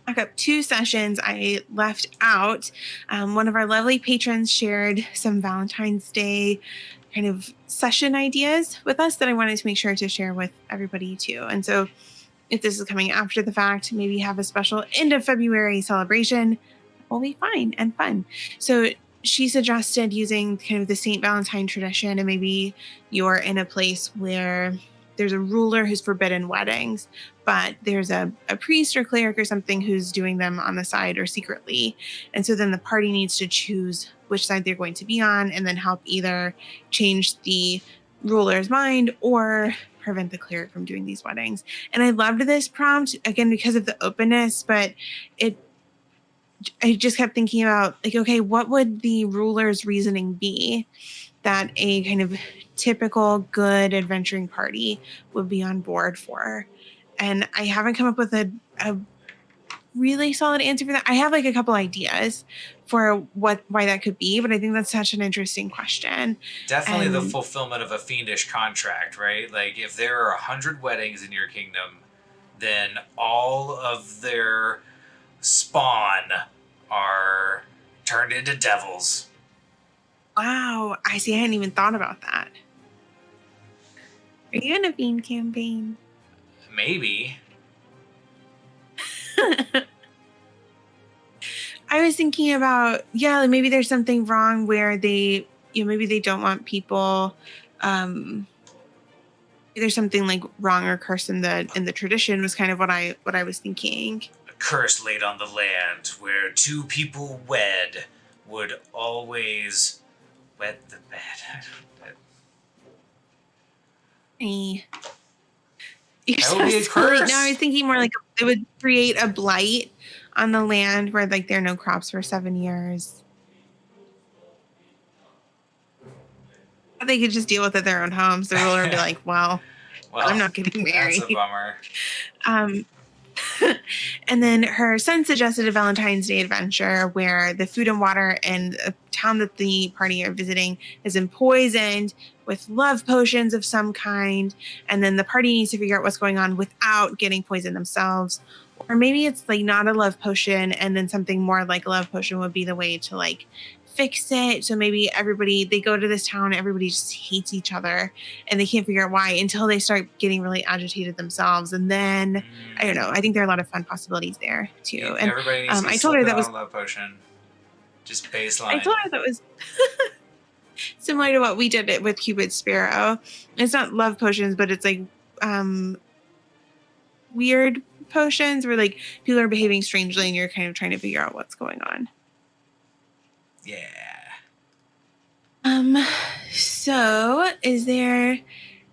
back up 2 sessions I left out. One of our lovely patrons shared some Valentine's Day kind of session ideas with us that I wanted to make sure to share with everybody too. And so if this is coming after the fact, maybe have a special end of February celebration, will be fine and fun. So she suggested using kind of the St. Valentine tradition, and maybe you're in a place where there's a ruler who's forbidden weddings, but there's a priest or cleric or something who's doing them on the side or secretly. And so then the party needs to choose which side they're going to be on and then help either change the ruler's mind or prevent the cleric from doing these weddings. And I loved this prompt, again, because of the openness, but I just kept thinking about, like, okay, what would the ruler's reasoning be that a kind of typical good adventuring party would be on board for? And I haven't come up with a really solid answer for that. I have like a couple ideas for why that could be, but I think that's such an interesting question. Definitely the fulfillment of a fiendish contract, right? Like if there are 100 weddings in your kingdom, then all of their spawn are turned into devils. Wow, I see. I hadn't even thought about that. Are you in a fiend campaign? Maybe. I was thinking about, like maybe there's something wrong where they, maybe they don't want people. There's something like wrong or cursed in the tradition was kind of what I was thinking. A curse laid on the land where 2 people wed would always wet the bed. You're so silly. No, I was thinking more like it would create a blight on the land where like there are no crops for 7 years. They could just deal with it their own homes. The ruler would be like, well, I'm not getting married. That's a bummer. And then her son suggested a Valentine's Day adventure where the food and water in a town that the party are visiting has been poisoned with love potions of some kind. And then the party needs to figure out what's going on without getting poisoned themselves. Or maybe it's like not a love potion, and then something more like a love potion would be the way to like fix it. So maybe they go to this town, everybody just hates each other and they can't figure out why until they start getting really agitated themselves. And then I don't know. I think there are a lot of fun possibilities there too. Yeah, and everybody needs to I told her that was a love potion. Just baseline. I told her that was similar to what we did it with Cupid's Sparrow. It's not love potions, but it's like weird potions where like people are behaving strangely and you're kind of trying to figure out what's going on. Yeah. So is there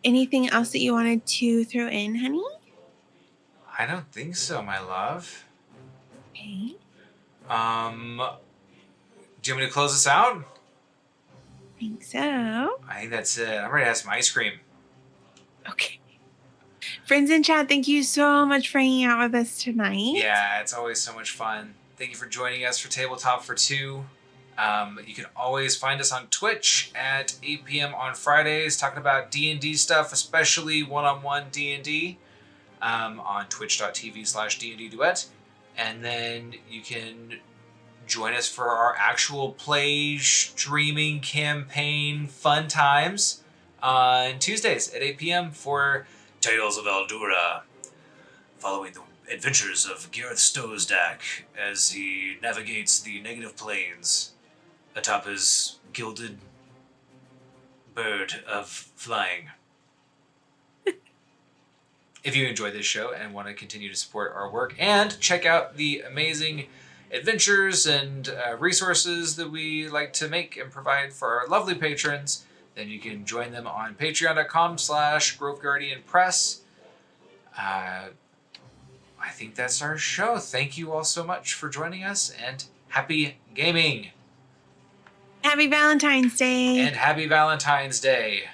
anything else that you wanted to throw in, honey? I don't think so, my love. Okay. Do you want me to close this out? I think so. I think that's it. I'm ready to have some ice cream. Okay. Friends in chat, thank you so much for hanging out with us tonight. Yeah, it's always so much fun. Thank you for joining us for Tabletop for 2. You can always find us on Twitch at 8 p.m. on Fridays talking about D&D stuff, especially one-on-one D&D on twitch.tv/D&D Duet. And then you can join us for our actual play streaming campaign fun times on Tuesdays at 8 p.m. for Tales of Eldura, following the adventures of Gareth Stowsdak as he navigates the negative planes atop his gilded bird of flying. If you enjoy this show and want to continue to support our work and check out the amazing adventures and resources that we like to make and provide for our lovely patrons, then you can join them on patreon.com/GroveGuardianPress. I think that's our show. Thank you all so much for joining us, and happy gaming. Happy Valentine's Day. And happy Valentine's Day.